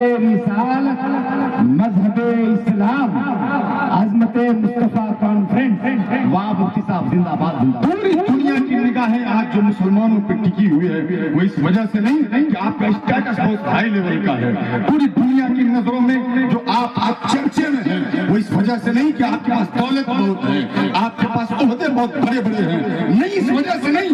مثال مذہب اسلام عظمت مصطفیٰ کانفرنس واہ مفتی صاحب زندہ باد زندہ باد۔ پوری دنیا کی نگاہیں آج جو مسلمانوں پہ ٹکی ہوئی ہے وہ اس وجہ سے نہیں کہ آپ کا اسٹیٹس بہت ہائی لیول کا ہے۔ پوری دنیا کی نظروں میں جو آپ چرچے میں ہیں وہ اس وجہ سے نہیں کہ آپ کے پاس دولت بہت ہے، آپ کے پاس عہدے بہت بڑے بڑے ہیں، نہیں اس وجہ سے نہیں۔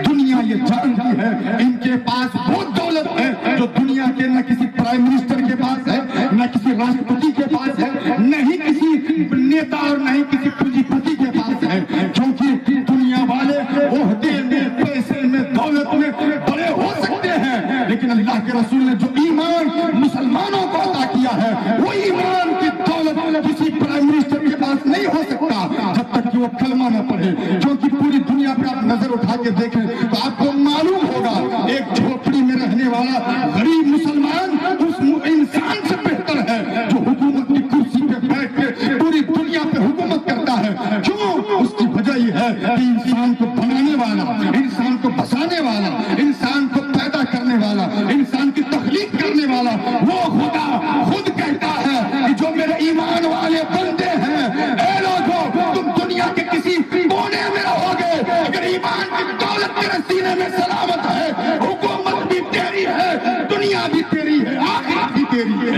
دنیا یہ جانتی ہے ان کے پاس وہ دولت ہے جو دنیا کے نہ کسی پرائم منسٹر کے پاس ہے، نہ کسی راشٹرپتی کے پاس ہے، نہ ہی کسی نیتا اور نہ ہی کسی پونجی پتی کے پاس ہے، کیونکہ دنیا والے عہدے میں، پیسے میں، دولت میں بڑے ہو سکتے ہیں، لیکن اللہ کے رسول نے جو ایمان مسلمانوں کو عطا کیا ہے وہ ایمان کی دولت کسی پرائم منسٹر کے پاس نہیں ہو سکتا جب تک کہ وہ کلمہ نہ پڑھے۔ کیونکہ پوری دنیا پہ آپ نظر اٹھا کے دیکھیں تو آپ کو معلوم ہوگا ایک جھوپڑی میں رہنے والا غریب مسلمان اس انسان سے بہتر ہے جو حکومت کی کرسی پہ بیٹھ کے پوری دنیا پہ حکومت کرتا ہے۔ کیوں؟ اس کی وجہ یہ ہے کہ انسان کو بنانے والا، انسان کو بسانے والا، انسان کو پیدا کرنے والا، انسان کی تخلیق کرنے والا وہ خدا خود کہتا ہے کہ جو میرے ایمان والے بندے ہیں، اے لوگوں تم دنیا کے کسی کونے میں رہو گے، اگر ایمان کی دولت تیرے سینے میں سلامت ہے، حکومت بھی تیری ہے، دنیا بھی تیری ہے، آخرت بھی تیری ہے۔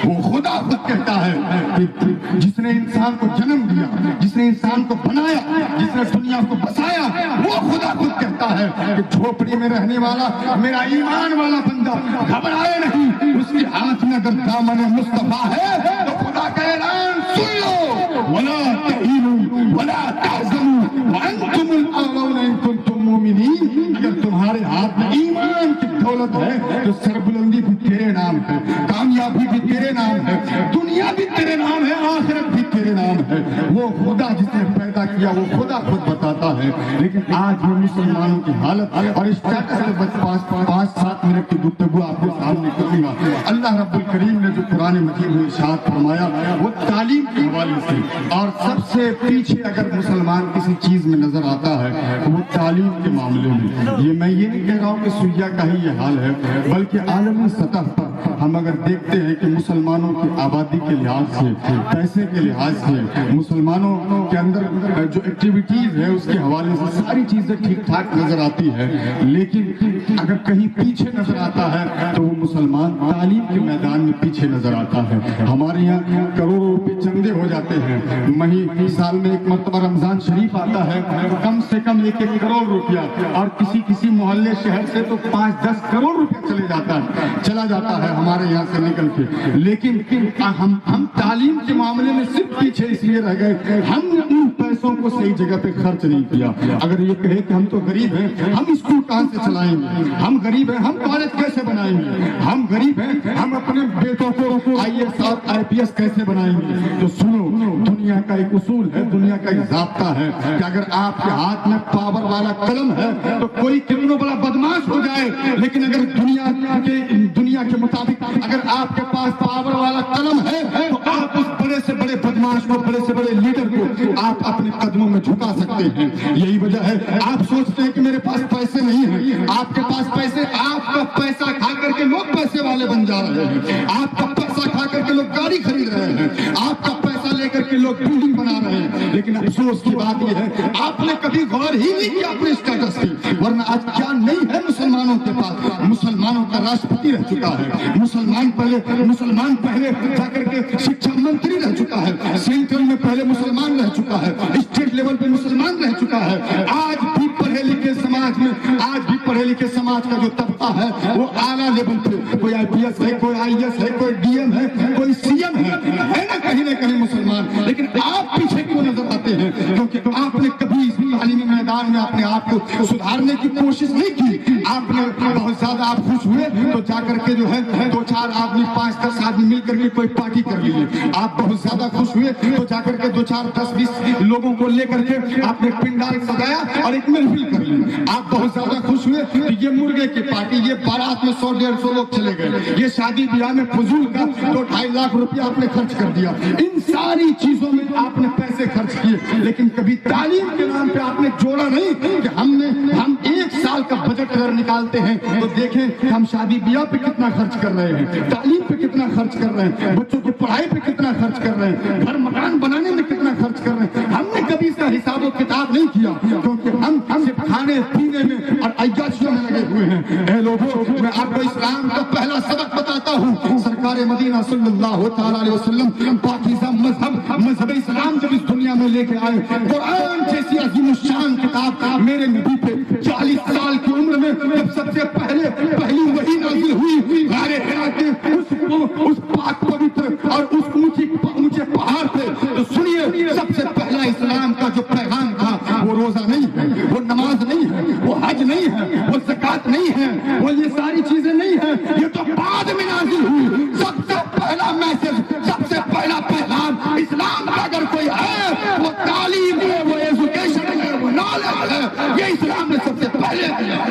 وہ خدا خود کہتا ہے کہ جس نے انسان کو جنم دیا، جس نے انسان کو بنایا، جس نے دنیا کو بسایا، وہ خدا خود کہتا ہے کہ جھوپڑی میں رہنے والا میرا ایمان والا بندہ گھبرائے نہیں، اس کے ہاتھ میں اگر دامن مصطفیٰ ہے تو خدا کا اعلان سن لو، ولا تہینوا ولا تحزنوا وانتم الاعلون ان کنتم مؤمنین۔ اگر تمہارے ہاتھ میں ایمان کی دولت ہے تو سربلندی بھی تیرے نام ہے، کامیابی بھی تیرے نام ہے، دنیا بھی تیرے نام ہے، آخرت بھی تیرے نام ہے۔ وہ خدا جس نے پیدا کیا وہ خدا خود بتاتا ہے۔ لیکن آج یہ مسلمانوں کی حالت اور اسٹیٹس سے بس 5-7 منٹ کی گفتگو آپ کے سامنے کروں گا۔ اللہ رب الکریم نے جو قرآن مجید میں ارشاد فرمایا وہ تعلیم کے حوالے سے، اور سب سے پیچھے اگر مسلمان کسی چیز میں نظر آتا ہے تو وہ تعلیم کے معاملے میں۔ میں یہ نہیں کہہ رہا ہوں کہ سوریا کا ہی یہ حال ہے، بلکہ عالمی سطح پر ہم اگر دیکھتے ہیں کہ مسلمانوں کی آبادی کے لحاظ سے، پیسے کے لحاظ سے، مسلمانوں کے اندر جو ایکٹیویٹیز ہے اس کے حوالے سے ساری چیزیں ٹھیک ٹھاک نظر آتی ہے، لیکن اگر کہیں پیچھے نظر آتا ہے تو وہ مسلمان تعلیم کے میدان میں پیچھے نظر آتا ہے۔ ہمارے یہاں کروڑوں روپے چندے ہو جاتے ہیں، سال میں ایک مرتبہ رمضان شریف آتا ہے، کم سے کم 1 کروڑ روپیہ، اور کسی محلے شہر سے تو 5-10 کروڑ روپے چلا جاتا ہے ہمارے یہاں سے نکل کے۔ لیکن ہم تعلیم کے معاملے میں صرف پیچھے اس لیے رہ گئے، ہم نے ان پیسوں کو صحیح جگہ پہ خرچ نہیں کیا۔ اگر یہ کہے کہ ہم تو غریب ہیں، ہم اسکول کہاں سے چلائیں گے؟ ہم غریب ہیں، ہم کالج کیسے بنائیں گے؟ ہم غریب ہیں، ہم اپنے بیٹوں کو IAS اور IPS کیسے بنائیں گے؟ تو سنو، دنیا کا ایک اصول ہے، دنیا کا ایک ضابطہ ہے کہ اگر آپ کے ہاتھ میں پاور والا قلم ہے تو کوئی کتنا بڑا بدماش ہو جائے، لیکن اگر دنیا کے مطابق اگر آپ کے پاس پاور والا قلم ہے تو آپ اس بڑے سے بڑے بدماش کو، بڑے سے بڑے لیڈر کو آپ اپنے قدموں میں جھکا سکتے ہیں۔ یہی وجہ ہے آپ سوچتے ہیں کہ میرے پاس پیسے نہیں ہیں، آپ کے پاس پیسے، آپ کا پیسہ کھا کر کے لوگ پیسے والے بن جا رہے ہیں، آپ کا پیسہ کھا کر کے لوگ گاڑی خرید رہے ہیں، آپ کا پیسہ لے کر کے لوگ بلڈنگ بنا رہے ہیں۔ لیکن افسوس کی بات یہ ہے آپ نے کبھی غور ہی نہیں کیا اپنے اسٹیٹس کی، ورنہ آج کیا نہیں ہے مسلمانوں کے پاس؟ مسلمانوں کا راشٹرپتی رہ چکا ہے، مسلمان پہلے جا کر کے شکشا منتری رہ چکا ہے، سینٹرل میں پہلے مسلمان رہ چکا ہے، اسٹیٹ لیول پہ مسلمان رہ چکا ہے۔ آج بھی پڑھے لکھے سماج کا جو طبقہ ہے وہ اعلیٰ لیول پہ، کوئی IPS ہے، کوئی IAS ہے، کوئی DM ہے، کوئی CM ہے نا کہیں نہ کہیں مسلمان۔ لیکن آپ پیچھے کیوں نظر آتے ہیں؟ کیونکہ آپ نے کبھی اس تعلیمی میدان میں اپنے آپ کو سدھارنے کی کوشش نہیں کی۔ آپ نے بہت زیادہ آپ خوش ہوئے تو جا کر کے جو ہے 2-4 آدمی، 5-10 آدمی مل کر کے کوئی پارٹی کر لیے۔ آپ بہت زیادہ خوش ہوئے تو جا کر کے 2-4-10-20 لوگوں کو لے کر کے آپ نے پنڈال سجایا اور ایک محفل کر لی۔ آپ بہت زیادہ خوش ہوئے تو یہ مرغے کی پارٹی، یہ بارات میں 100-150 لوگ چلے گئے، یہ شادی بیاہ میں فضول کا 2-2.5 لاکھ روپیہ آپ نے خرچ کر دیا۔ ان ساری چیزوں میں آپ نے پیسے خرچ کیے، لیکن کبھی تعلیم کے نام پہ آپ نے جوڑا نہیں کہ ہم ایک سال کا بجٹ اگر نکالتے ہیں تو دیکھیں کہ ہم شادی بیاہ پہ کتنا خرچ کر رہے ہیں، تعلیم پہ کتنا خرچ کر رہے ہیں، بچوں کی پڑھائی پہ کتنا خرچ کر رہے ہیں، گھر مکان بنانے میں کتنا خرچ کر رہے ہیں. ہم نے کبھی اس کا حساب و کتاب نہیں کیا کیونکہ ہم صرف کھانے پینے میں اور عیاشیوں میں لگے ہوئے ہیں. اے لوگوں، میں آپ کو اسلام کا پہلا سبق بتاتا ہوں. سرکار مدینہ صلی اللہ تعالی علیہ وسلم پاکیزہ مذہب اسلام جب اس دنیا میں لے کے آئے، قرآن جیسی عظیم الشان کتاب میرے نبی پہ 40 سال کی عمر میں جب سب سے پہلی وحی نازل ہوئی غار حرا کے اس پاک پوتر اور اس اونچے پہاڑ پہ، تو سنیے، سب سے پہلا اسلام کا جو پیغام تھا وہ روزہ نہیں ہے، وہ نماز نہیں ہے، وہ حج نہیں ہے، وہ زکات نہیں ہے، وہ یہ ساری چیزیں نہیں ہیں، یہ تو بعد میں نازل ہوئی. سب سے پہلا میسج، سب سے پہلا پیغام اسلام کا اگر کوئی ہے وہ تعلیم ہے، وہ ایجوکیشن ہے، وہ نالج ہے. یہ اسلام نے سب سے پہلے دیا.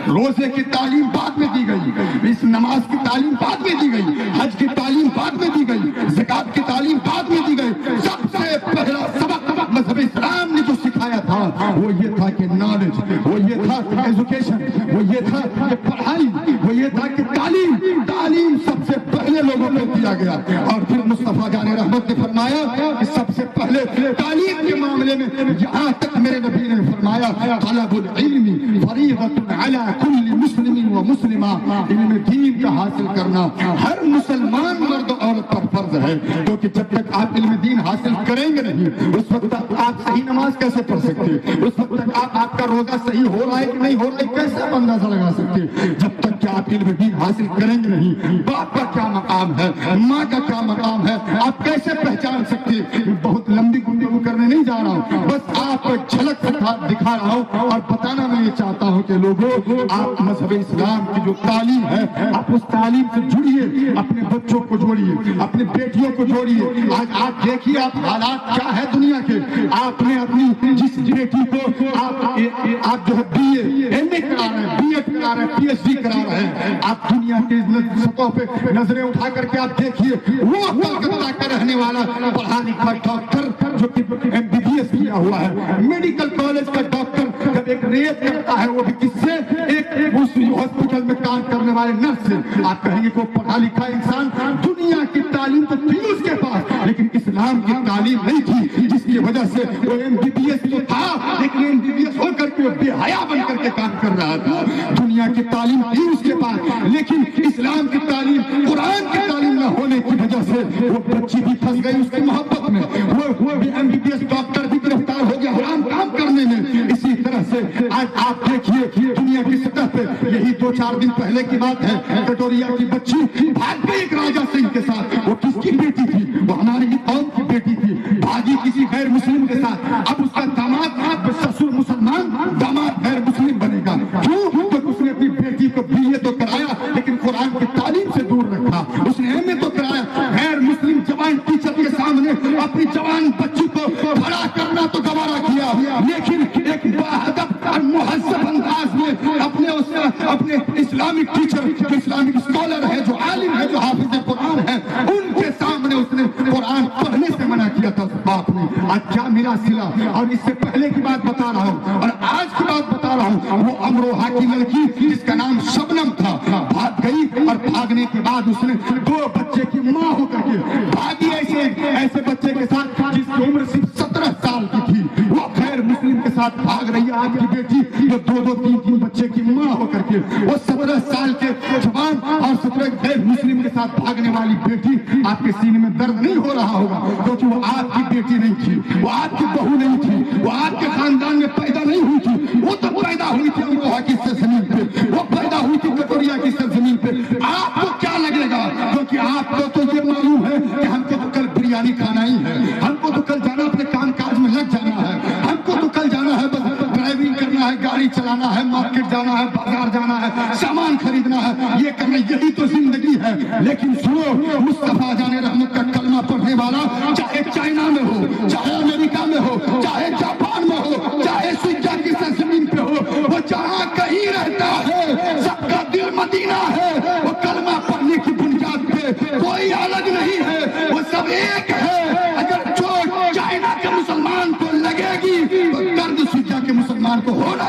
روزے کی تعلیم بعد میں دی گئی، اس نماز کی تعلیم بعد میں دی گئی، حج کی تعلیم بعد میں دی گئی، زکات کی تعلیم بعد میں دی گئی. سب سے پہلا سبق مذہب اسلام نے جو سکھایا تھا وہ یہ تھا کہ نالج، وہ یہ تھا کہ ایجوکیشن، وہ یہ تھا کہ پڑھائی، وہ یہ تھا کہ تعلیم سب سے پہلے لوگوں کو دیا گیا. اور پھر مصطفیٰ جان رحمت نے فرمایا کہ سب سے پہلے تعلیم کے معاملے میں یہاں تک میرے نبی نے فرمایا طلب العلم فریضۃ علی کل مسلم و مسلمہ. علم دین کا حاصل کرنا ہر مسلمان مرد و عورت پر فرض ہے، کیونکہ جب تک آپ علم دین حاصل کریں گے نہیں اس وقت تک آپ صحیح نماز کیسے پڑھ سکتے، اس وقت تک آپ کا روزہ صحیح ہو رہا ہے کہ نہیں ہو رہا ہے کیسے آپ اندازہ لگا سکتے. جب تک کہ آپ علم دین حاصل کریں گے نہیں باپ کا کیا مقام ہے، ماں کا کیا مقام ہے، آپ کیسے پہچان سکتے. بہت لمبی گفتگو کرنے نہیں جا رہا ہوں، بس آپ کو جھلک دکھا رہا ہوں اور بتانا میں یہ چاہتا ہوں کہ لوگوں، آپ مذہب اسلام کی جو تعلیم ہے آپ اس تعلیم سے جڑیے، اپنے بچوں کو جوڑیے، اپنے بیٹیوں کو جوڑیے. آج آپ دیکھیے آپ حالات کیا ہے دنیا کے. آپ نے اپنی جس بیٹی کو آپ جو ہے BA کرا رہے ہیں، BEd کرا رہے ہیں، PhD کرا رہے ہیں، آپ دنیا کے سطح پہ نظریں اٹھا کر کے آپ دیکھیے وہ کلکتہ کا رہنے والا پڑھا لکھا ڈاکٹر جو کہ MBBS کیا ہوا ہے، میڈیکل کالج کا ڈاکٹر جب ایک ریت کرتا ہے وہ بھی کس سے، ایک اس ہاسپٹل میں کام کرنے والے نرس سے. آپ کہیں گے کہ وہ پڑھا لکھا انسان، دنیا کی تعلیم تو تھی اس کے پاس لیکن اسلام کی تعلیم نہیں تھی، جس کی وجہ سے وہ MBBS تو تھا لیکن MBBS ہو کر کے وہ بے حیا بن کر کے کام کر رہا تھا. دنیا کی تعلیم تھی اس کے پاس لیکن اسلام کی تعلیم، قرآن کی تعلیم نہ ہونے کی وجہ سے وہ بچی بھی پھنس گئی اس کی محبت میں، وہ بھی MBBS ڈاکٹر بھی گرفتار ہو گیا حرام کام کرنے میں. اسی طرح سے آج آپ دیکھیے دنیا کی سطح پہ، یہی 2-4 دن پہلے کی بات ہے، کٹوریا کی بچی بھاگ گئی ایک راجا سنگھ کے ساتھ. وہ کس کی بیٹی تھی؟ وہ ہماری ہی قوم کی بیٹی تھی، بھاگی کسی غیر مسلم کے ساتھ. اب اس کا داماد سسر مسلمان، داماد غیر مسلم بنے گا. کیوں؟ کیونکہ اس نے اپنی بیٹی کو BA تو کرایا لیکن قرآن کی تعلیم سے دور رکھا. اس نے MA تو کرایا، غیر مسلم جوان ٹیچر کے سامنے اپنی جوان بچی کو کھڑا کرنا تو گوارا کیا لیکن ایک باادب اور مہذب انداز میں اپنے اسلامک ٹیچر جو اسلامک اسکالر ہے، جو عالم ہے، جو حافظ قرآن ہے، ان کے سامنے اس نے قرآن پڑھنے سے منع کیا تھا باپ نے. آج کیا ملا سلا. اور اس سے پہلے کی بات بتا رہا ہوں اور آج کی بات بتا رہا ہوں. وہ امروہا کی لڑکی جس کا نام شبنم تھا بھاگ گئی اور بھاگنے کے بعد اس نے 2 بچے کی ماں ہو کر کے بھاگی ایسے بچے کے ساتھ جس کی عمر صرف 17 سال کی تھی. وہ غیر مسلم کے ساتھ بھاگ رہی ہے آپ کی بیٹی جو 2-3 بچے کی ماں ہو کر کے. وہ 17 سال کے جوان اور 17 غیر مسلم کے ساتھ بھاگنے والی بیٹی، آپ کے سینے میں درد نہیں ہو رہا ہوگا کیونکہ وہ آپ کی بیٹی نہیں تھی، وہ آپ کی بہو نہیں تھی، وہ آپ کے خاندان میں پیدا نہیں ہوئی تھی. وہ تو پیدا ہوئی تھی امروہا کی سرزمین پہ، وہ پیدا ہوئی تھی کٹوریا کی سرزمین پہ. آپ کو کیا لگے گا؟ کیونکہ آپ کو تو یہ معلوم ہے کہ ہم کو تو کل بریانی کھانا ہی ہے، ہم کو تو کل جانا اپنے کام کاج میں لگ جانا ہے، ہم کو تو کل جانا ہے بس ڈرائیونگ کرنا ہے، گاڑی چلانا ہے، مارکیٹ جانا ہے، بازار جانا ہے، سامان خریدنا ہے، یہ کرنا، یہی تو زندگی ہے. لیکن سنو، مصطفیٰ جان رحمت کا کلمہ پڑھنے والا چاہے چائنا میں ہو، چاہے امریکہ میں ہو، چاہے جاپان میں ہو، چاہے سوئٹزرلینڈ کی سرزمین پہ ہو، وہ جہاں کہیں رہتا ہے سب کا دل مدینہ ہے. وہ کلمہ پڑھنے کی بنیاد پہ کوئی الگ نہیں ہے، وہ سب ایک ہے. اگر چوٹ چائنا کے مسلمان کو لگے گی تو درد سوئٹزرلینڈ کے مسلمان کو ہونا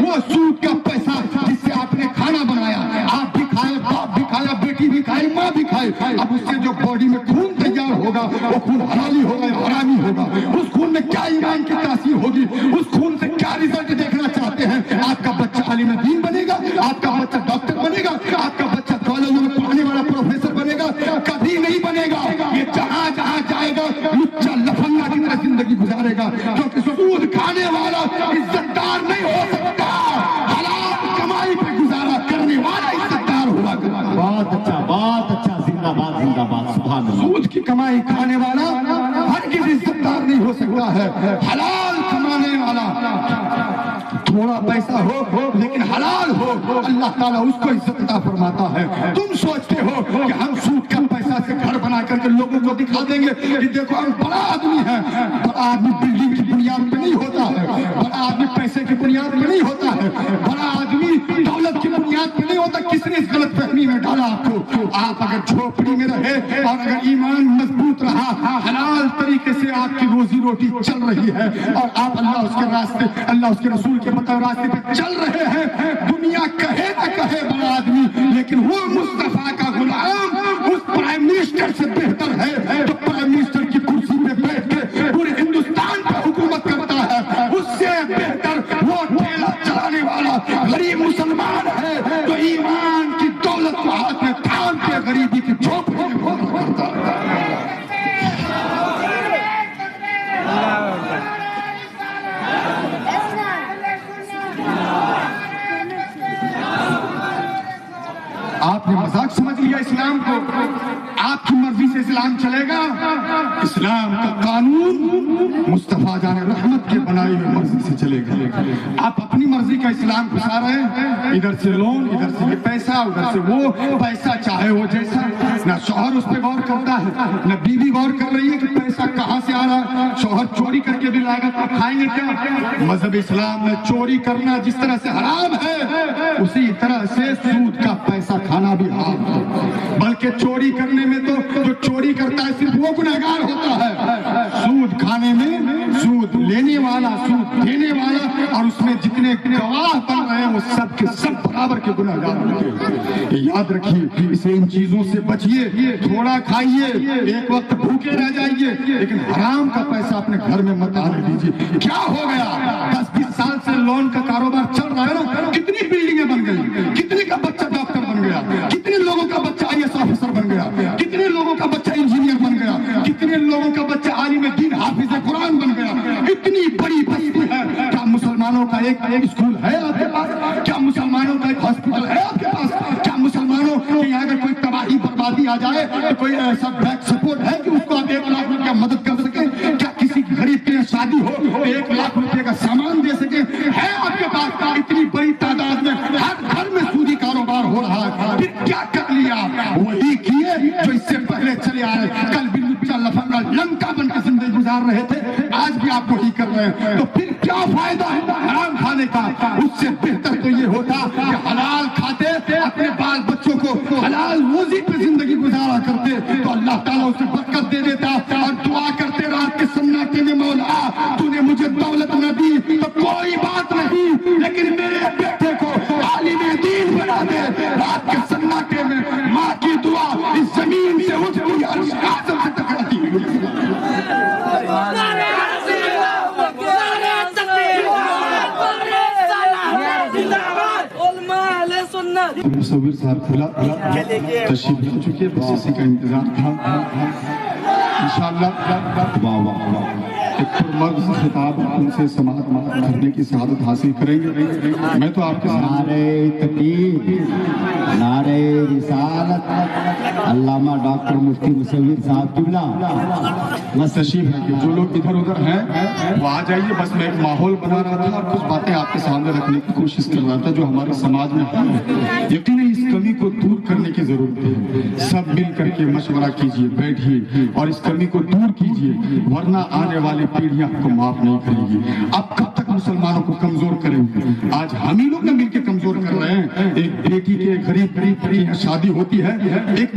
وہ سود کا پیسہ جس سے آپ نے کھانا بنایا, آپ بھی کھائے, باپ بھی کھایا, بیٹی بھی کھائی, ماں بھی کھائے, اب اس سے جو باڈی میں خون تیار ہوگا وہ خون حلالی ہوگا یا حرامی ہوگا؟ اس خون میں کیا ایمان کی تاثیر ہوگی؟ اس خون سے کیا رزلٹ دیکھنا چاہتے ہیں؟ آپ کا بچہ عالم دین بنے گا, آپ کا بچہ ڈاکٹر بنے گا, آپ کا بچہ کالجوں میں پڑھنے والا پروفیسر بنے گا؟ کبھی نہیں بنے گا. یہ جہاں جہاں جائے گا لچا لفنگا کی طرح زندگی گزارے گا, کیونکہ سود کھانے والا عزت دار نہیں ہو سکتا. حلال کمائی پہ گزارا کرنے والا عزت دار ہوا کرتا. بہت اچھا, زندہ باد, زندہ باد, سبحان اللہ. سود کی کمائی کھانے والا ہرگز عزت دار نہیں ہو سکتا ہے. حلال کمانے والا تھوڑا پیسہ ہو لیکن حلال ہو, اللہ تعالیٰ اس کو عزت عطا فرماتا ہے. تم سوچتے ہو کہ ہم سود کا پیسہ سے گھر بنا کر کے لوگوں کو دکھا دیں گے کہ دیکھو ہم بڑا آدمی ہیں. بڑا آدمی بلڈنگ کی بنیاد پہ نہیں ہوتا ہے, بڑا آدمی پیسے کی بنیاد پہ نہیں ہوتا ہے, بڑا آدمی دولت کی بنیاد پہ نہیں ہوتا. کس نے اس غلط فہمی میں ڈالا آپ کو؟ آپ اگر جھوپڑی میں رہے اور اگر ایمان مضبوط رہا, حلال طریقے سے آپ کی روزی روٹی چل رہی ہے اور آپ اللہ اس کے راستے, اللہ اس کے رسول کے بتائے راستے پہ چل رہے ہیں, دنیا کہے نہ کہے بڑا آدمی, لیکن وہ مصطفیٰ کا غلام اس پرائم منسٹر سے بہتر ہے جو پرائم منسٹر کی کرسی پہ بیٹھ کے پورے ہندوستان پہ حکومت کرتا ہے. اس سے بہتر وہ ٹھیلا چلانے والا غریب مسلمان ہے جو ایمان کی دولت کو ہاتھ میں تھام کے غریبی کی جھوپڑی میں کرتا ہے. آپ نے مذاق سمجھ لیا اسلام کو. آپ کی مرضی سے اسلام چلے گا؟ اسلام کا قانون مصطفیٰ جان رحمت کے بنائی ہوئی مرضی سے چلے گا. آپ اپنی مرضی کا اسلام گھسا رہے ہیں, ادھر سے لون, ادھر سے یہ پیسہ, ادھر سے وہ پیسہ, چاہے وہ جیسا. نہ شوہر اس پہ غور کرتا ہے, نہ بیوی غور کر رہی ہے کہ پیسہ کہاں سے آ رہا ہے. شوہر چوری کر کے بھی لائے گا تو کھائیں گے کیا؟ مذہب اسلام میں چوری کرنا جس طرح سے حرام ہے, اسی طرح سے سود کا پیسہ کھانا بھی حرام ہے. بلکہ چوری کرنے میں تو جو چوری کرتا ہے صرف وہ گنہگار ہوتا ہے. سود کھانے میں سود لینے والا, سود دینے والا اور اس میں جتنے گواہ بن رہے ہیں وہ سب کے سب برابر کے گنہگار ہوتے ہیں. یاد رکھیے, اسے ان چیزوں سے بچیے, تھوڑا کھائیے, ایک وقت بھوکے رہ جائیے, لیکن حرام کا پیسہ اپنے گھر میں مت آنے دیجیے. کیا ہو گیا؟ 10-20 سال سے لون کا کاروبار چل رہا ہے نا, کتنی بلڈنگیں بن گئی, کتنے کا بچہ ڈاکٹر بن گیا, کتنے لوگوں کا بچہ IAS آفیسر بن گیا, کتنے لوگوں کا بچہ انجینئر بن گیا, کتنے لوگوں کا بچہ عالم دین حافظ قرآن بن گیا. اتنی بڑی بستی ہے. کیا مسلمانوں کا ایک اسکول ہے آپ کے پاس؟ کیا مسلمانوں کا ایک ہاسپٹل ہے آپ کے پاس؟ کیا مسلمانوں کے یہاں اگر کوئی تباہی بربادی آ جائے تو کوئی ایسا بیک سپورٹ ہے کہ اس کو آپ 1 لاکھ روپیہ مدد کر سکیں؟ کیا کسی غریب کے شادی ہو 1 لاکھ روپے کا سامان دے سکیں؟ ہے آپ کے پاس؟ اتنی بڑی تعداد میں ہر گھر میں سودی کاروبار ہو رہا ہے. پھر کیا کر لیا؟ وہی کیے جو اس سے پہلے چلے آ رہے. کل بھی لچا لفنگا لنکا بن کے زندگی گزار رہے تھے, آج بھی آپ وہی کر رہے ہیں. تو پھر کیا فائدہ ہے حرام کھانے کا؟ اس سے بہتر تو یہ ہوتا کہ حلال کھاتے, اپنے بال بچوں کو حلال روزی پہ زندگی گزارا کرتے, تو اللہ تعالیٰ اسے برکت دے دیتا. اور دعا کرتے رات کے سناٹے میں, مولا تو نے مجھے دولت نہ دی تو کوئی بات نہیں, لیکن میرے بیٹے کو عالم دین بنا دے. رات کے سناٹے میں ماں کی دعا اس زمین سے اٹھتی عرش اعظم سے ٹکراتی ہوئی. مصور صاحب کھلا تشریف لے چکے, بس اسی کا انتظار تھا. انشاءاللہ ایک پرمغز خطاب ان سے سماعت کرنے کی سعادت حاصل کریں گے. میں تو آپ کے نعرہ تکبیر, نعرہ رسالت, علامہ ڈاکٹر مفتی مصور صاحب قبلہ بس تشریف ہے کہ جو لوگ ادھر ادھر ہیں وہ آ جائیے. بس میں ایک ماحول بنا رہا تھا اور کچھ باتیں آپ کے سامنے رکھنے کی کوشش کر رہا تھا جو ہمارے سماج میں ہے. یقیناً اس کمی کو دور کرنے کی ضرورت ہے. سب مل کر کے مشورہ کیجیے, بیٹھیے اور اس کمی کو دور کیجیے, ورنہ آنے والی پیڑھیاں آپ کو معاف نہیں کریں گی. اب کب تک مسلمانوں کو کمزور کریں گے؟ آج ہم ہی لوگ نہ مل کے کمزور کر رہے ہیں. ایک بیٹی کے غریب کی شادی ہوتی ہے, ایک